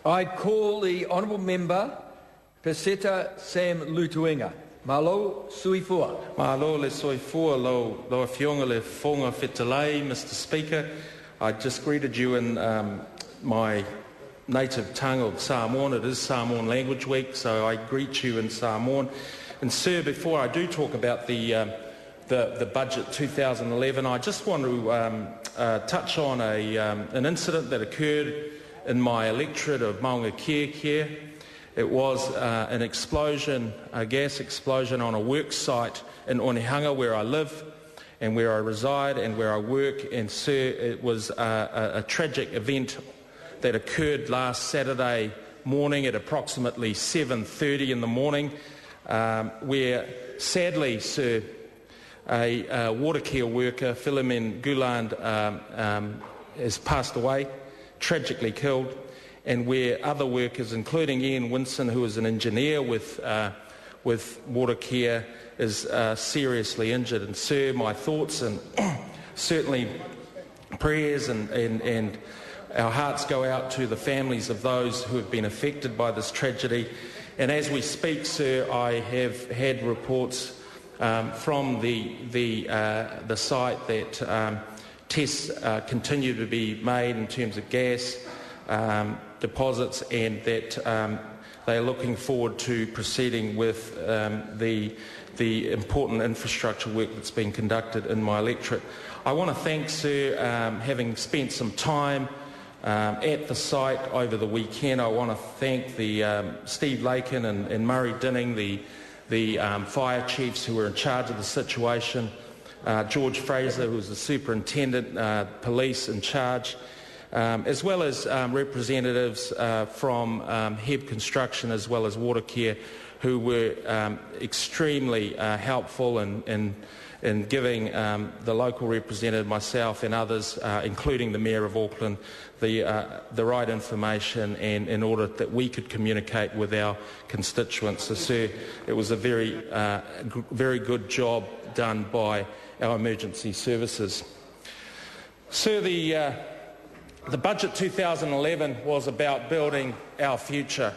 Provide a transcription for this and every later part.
I call the Honourable Member Peseta Sam Lotu-Iiga. Malo Suifua. Malo le soifua lo fionga le fonga whetalai, Mr. Speaker. I just greeted you in my native tongue of Samoan. It is Samoan Language Week, so I greet you in Samoan. And sir, before I do talk about the budget 2011, I just want to touch on an incident that occurred in my electorate of Maunga Kia. It was an explosion, a gas explosion on a work site in Onehunga where I live and where I reside and where I work. And sir, it was a tragic event that occurred last Saturday morning at approximately 7:30 in the morning, where sadly, sir, a water care worker, Philomen Guland, has passed away, tragically killed, and where other workers, including Ian Winson, who is an engineer with water care, is seriously injured. And sir, my thoughts and certainly prayers and our hearts go out to the families of those who have been affected by this tragedy. And as we speak, sir, I have had reports from the site that tests continue to be made in terms of gas deposits, and that they are looking forward to proceeding with the important infrastructure work that's been conducted in my electorate. I want to thank, sir, having spent some time at the site over the weekend, I want to thank the Steve Lakin and Murray Dinning, the fire chiefs who were in charge of the situation, George Fraser, who was the superintendent, police in charge, as well as representatives from HEB Construction as well as Water Care, who were extremely helpful in giving the local representative, myself and others, including the Mayor of Auckland, the right information and in order that we could communicate with our constituents. So, sir, it was a very good job done by our emergency services. Sir, the budget 2011 was about building our future.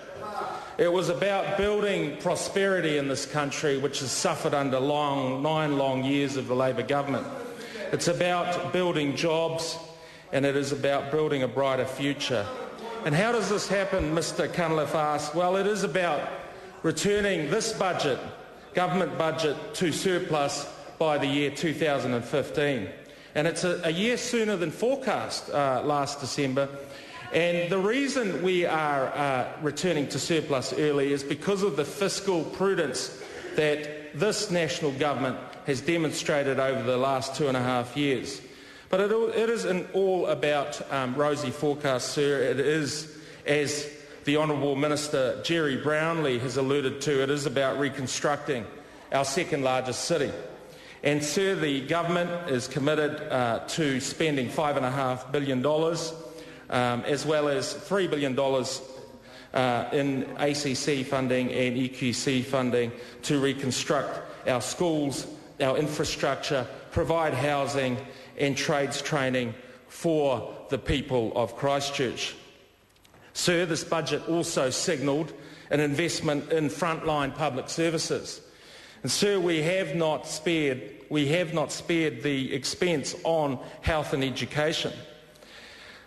It was about building prosperity in this country, which has suffered under 9 long years of the Labor government. It's about building jobs, and it is about building a brighter future. And how does this happen, Mr. Cunliffe asked? Well, it is about returning this budget, government budget, to surplus by the year 2015. And it's a year sooner than forecast last December. And the reason we are returning to surplus early is because of the fiscal prudence that this national government has demonstrated over the last 2.5 years. But it isn't all about rosy forecasts, sir. It is, as the Honourable Minister Jerry Brownlee has alluded to, it is about reconstructing our second largest city. And, sir, the government is committed to spending $5.5 billion, as well as $3 billion in ACC funding and EQC funding to reconstruct our schools, our infrastructure, provide housing and trades training for the people of Christchurch. Sir, this budget also signalled an investment in frontline public services. And, sir, we have not spared the expense on health and education.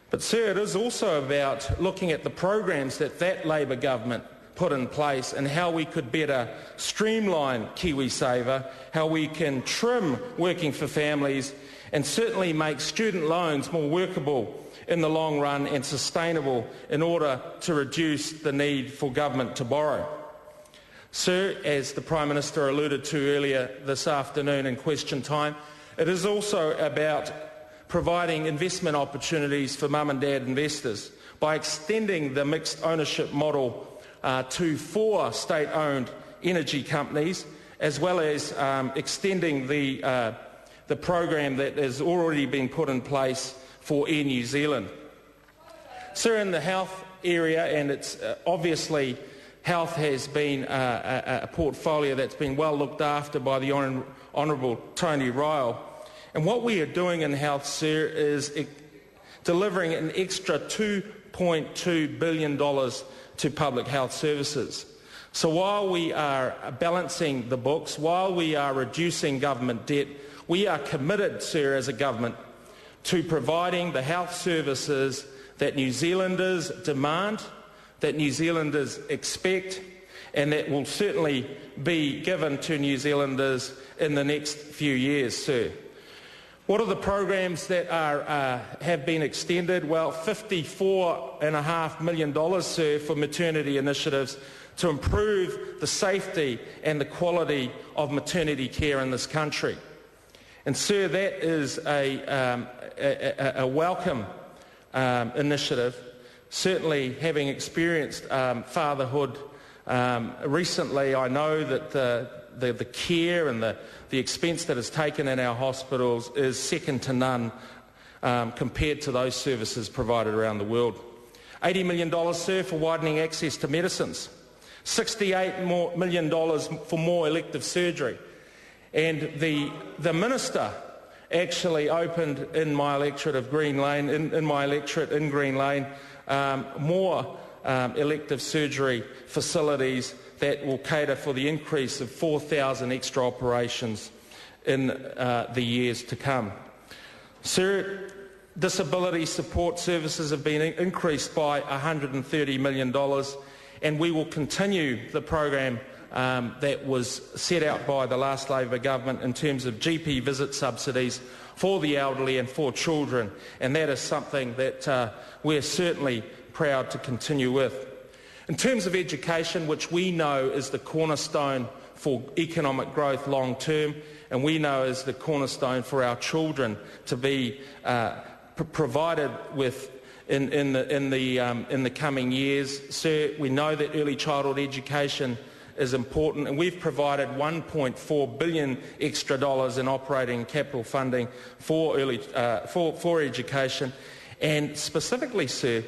But, sir, it is also about looking at the programs that Labor government put in place and how we could better streamline KiwiSaver, how we can trim working for families and certainly make student loans more workable in the long run and sustainable in order to reduce the need for government to borrow. Sir, as the Prime Minister alluded to earlier this afternoon in question time, it is also about providing investment opportunities for mum and dad investors by extending the mixed ownership model to 4 state-owned energy companies, as well as extending the program that has already been put in place for Air New Zealand. Sir, in the health area, and it's obviously health has been a portfolio that's been well looked after by the Honourable Tony Ryle. And what we are doing in health, sir, is delivering an extra $2.2 billion to public health services. So while we are balancing the books, while we are reducing government debt, we are committed, sir, as a government, to providing the health services that New Zealanders demand, that New Zealanders expect, and that will certainly be given to New Zealanders in the next few years, sir. What are the programs that have been extended? Well, $54.5 million, sir, for maternity initiatives to improve the safety and the quality of maternity care in this country. And, sir, that is a welcome initiative. Certainly, having experienced fatherhood recently, I know that the care and the expense that is taken in our hospitals is second to none compared to those services provided around the world. $80 million, sir, for widening access to medicines. $68 million for more elective surgery. And the minister actually opened in my electorate of Green Lane, in my electorate in Green Lane, more elective surgery facilities that will cater for the increase of 4,000 extra operations in the years to come. Sir, disability support services have been increased by $130 million, and we will continue the program that was set out by the last Labor government in terms of GP visit subsidies for the elderly and for children, and that is something that we're certainly proud to continue with. In terms of education, which we know is the cornerstone for economic growth long term, and we know is the cornerstone for our children to be provided with in the coming years, sir, we know that early childhood education is important, and we've provided $1.4 billion extra dollars in operating capital funding for education, and specifically, sir,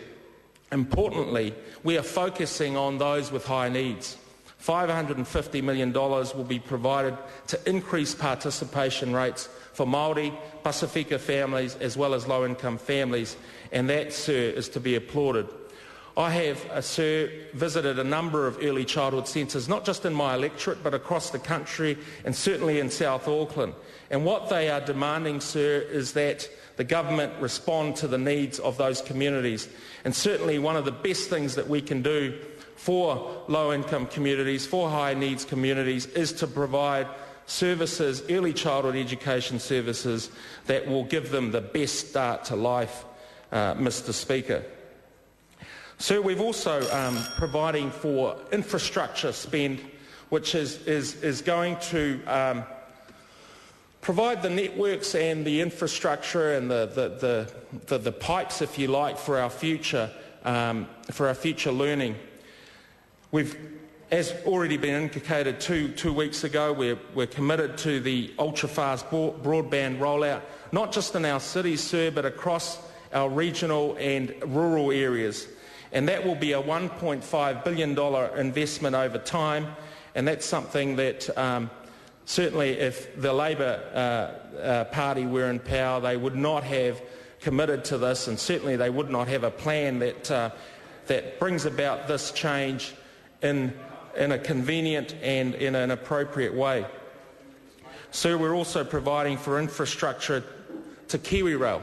importantly, we are focusing on those with high needs. $550 million will be provided to increase participation rates for Māori, Pasifika families as well as low-income families, and that, sir, is to be applauded. I have, sir, visited a number of early childhood centres, not just in my electorate but across the country and certainly in South Auckland. And what they are demanding, sir, is that the government respond to the needs of those communities. And certainly one of the best things that we can do for low-income communities, for high-needs communities, is to provide services, early childhood education services, that will give them the best start to life, Mr. Speaker. So we've also providing for infrastructure spend, which is going to provide the networks and the infrastructure and the pipes, if you like, for our future learning. We've, as already been indicated two weeks ago, we're committed to the ultra-fast broadband rollout, not just in our cities, sir, but across our regional and rural areas. And that will be a $1.5 billion investment over time, and that's something that certainly if the Labor Party were in power, they would not have committed to this, and certainly they would not have a plan that brings about this change in a convenient and in an appropriate way. So we're also providing for infrastructure to KiwiRail.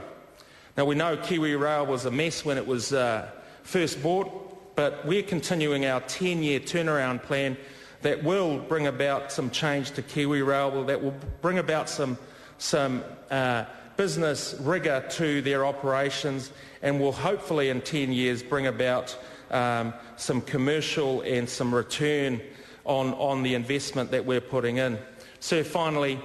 Now we know KiwiRail was a mess when it was first bought, but we're continuing our 10-year turnaround plan that will bring about some change to KiwiRail, that will bring about some business rigour to their operations, and will hopefully in 10 years bring about some commercial and some return on the investment that we're putting in. So finally,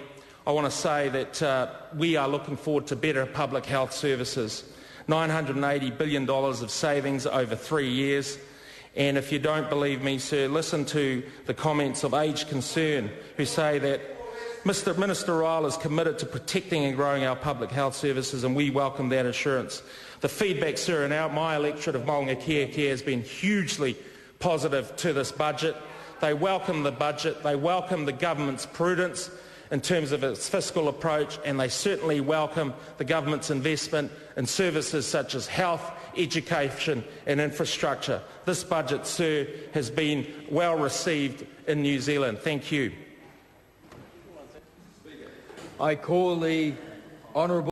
I want to say that we are looking forward to better public health services. $980 billion of savings over 3 years. And if you don't believe me, sir, listen to the comments of Aged Concern, who say that Minister Ryle is committed to protecting and growing our public health services, and we welcome that assurance. The feedback, sir, in my electorate of Maunga Kia has been hugely positive to this budget. They welcome the budget, they welcome the government's prudence in terms of its fiscal approach, and they certainly welcome the government's investment in services such as health, education and infrastructure. This budget, sir, has been well received in New Zealand. Thank you. I call the honourable